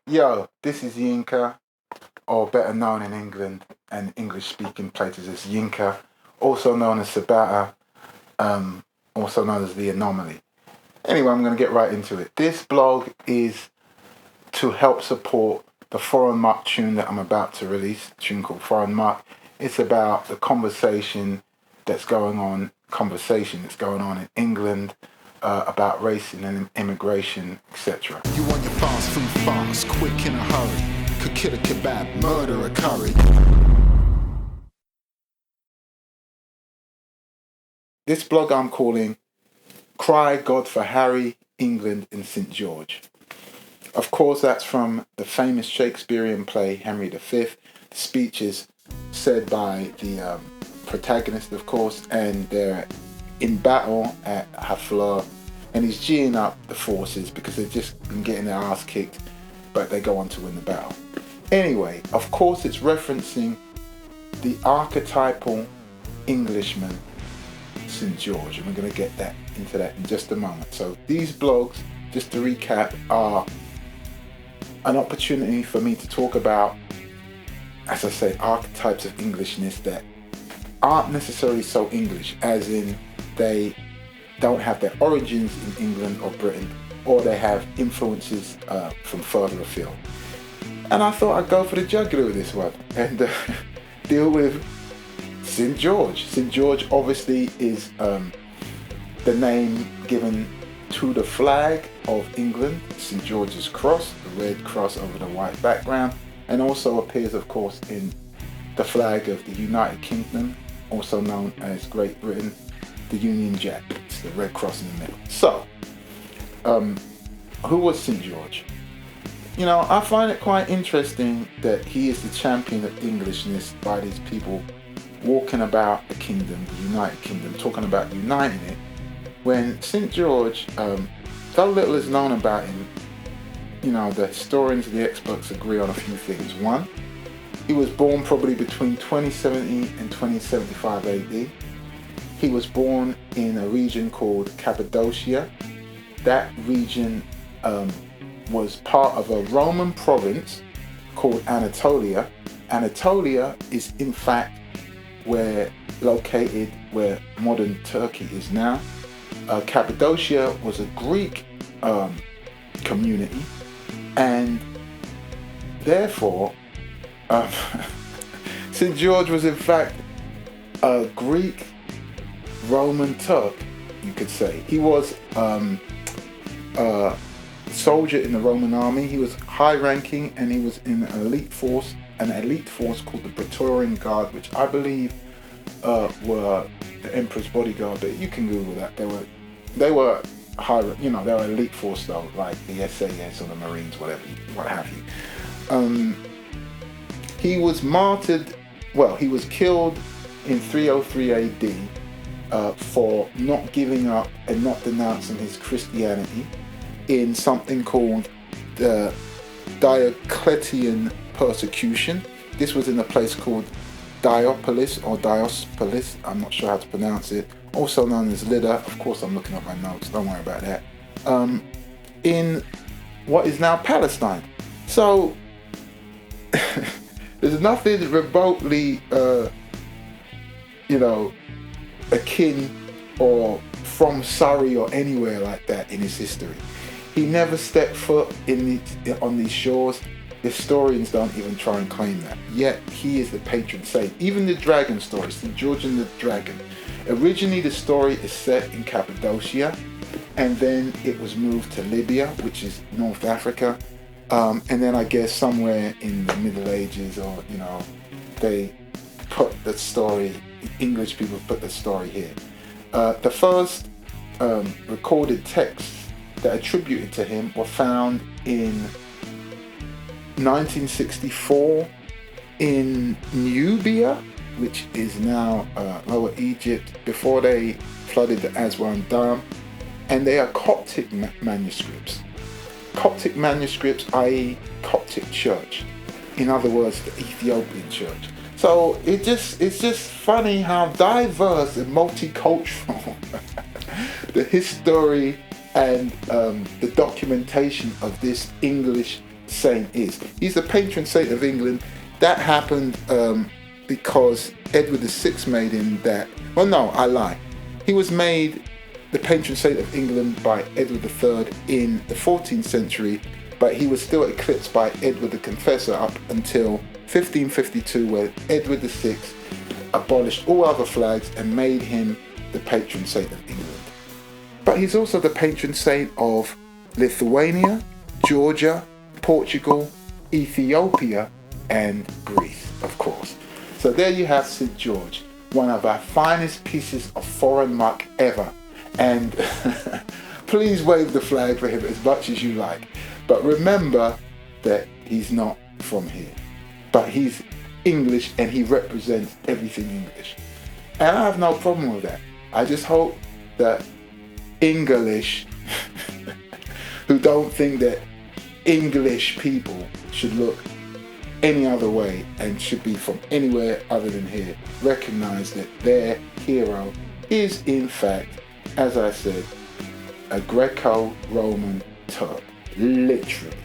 Yo, this is Yinka, or better known in England and English-speaking places as Yinka, also known as Sabatta, also known as the Anomaly. Anyway, I'm going to get right into it. This blog is to help support the Foreign Muck tune that I'm about to release, a tune called Foreign Muck. It's about the conversation that's going on in England, about racing and immigration, etc. You want your fast food fast, quick in a hurry. Could kill a kebab, murder a curry. This blog I'm calling Cry God for Harry, England and St. George. Of course, that's from the famous Shakespearean play Henry V. The speech is said by the protagonist, of course, and they're in battle at Harfleur, and he's geeing up the forces because they've just been getting their ass kicked, but they go on to win the battle. Anyway, of course, it's referencing the archetypal Englishman, St. George, and we're going to get into that in just a moment. So these blogs, just to recap, are an opportunity for me to talk about, as I say, archetypes of Englishness that aren't necessarily so English, as in they don't have their origins in England or Britain, or they have influences from further afield. And I thought I'd go for the jugular with this one and deal with St. George. St. George obviously is the name given to the flag of England, St. George's Cross, the red cross over the white background, and also appears, of course, in the flag of the United Kingdom, also known as Great Britain, the Union Jack. It's the red cross in the middle. So, who was St. George? You know, I find it quite interesting that he is the champion of Englishness by these people walking about the kingdom, the United Kingdom, talking about uniting it, when St. George, though little is known about him, you know, the historians and the experts agree on a few things. One, he was born probably between 2070 and 2075 AD. He was born in a region called Cappadocia. That region was part of a Roman province called Anatolia. Anatolia is in fact located where modern Turkey is now. Cappadocia was a Greek community, and therefore St. George was in fact a Greek Roman Turk, you could say. He was a soldier in the Roman army. He was high ranking, and he was in an elite force called the Praetorian Guard, which I believe were the Emperor's bodyguard, but you can Google that. They were high, you know, they were elite force though, like the SAS or the Marines, what have you. He was martyred, he was killed in 303 AD for not giving up and not denouncing his Christianity in something called the Diocletian persecution. This was in a place called Diopolis, I'm not sure how to pronounce it, also known as Lydda. Of course, I'm looking up my notes, don't worry about that. In what is now Palestine. So there's nothing remotely, akin or from Surrey or anywhere like that in his history. He never stepped foot on these shores. Historians don't even try and claim that. Yet he is the patron saint. Even the dragon story, St. George and the Dragon. Originally the story is set in Cappadocia, and then it was moved to Libya, which is North Africa. And then I guess somewhere in the Middle Ages, or they put the story, English people put the story here. The first recorded texts that attributed to him were found in 1964 in Nubia, which is now Lower Egypt, before they flooded the Aswan Dam, and they are Coptic manuscripts. Coptic manuscripts, i.e. Coptic church. In other words, the Ethiopian church. So it's just funny how diverse and multicultural the history and the documentation of this English saint is. He's the patron saint of England. That happened because Edward VI made him that. Well, no, I lie. He was made the patron saint of England by Edward III in the 14th century, but he was still eclipsed by Edward the Confessor up until 1552, where Edward VI abolished all other flags and made him the patron saint of England. But he's also the patron saint of Lithuania, Georgia, Portugal, Ethiopia, and Greece, of course. So there you have St. George, one of our finest pieces of foreign muck ever. And please wave the flag for him as much as you like. But remember that he's not from here. But he's English and he represents everything English. And I have no problem with that. I just hope that English who don't think that English people should look any other way and should be from anywhere other than here, recognize that their hero is in fact, as I said, a Greco-Roman Turk, literally.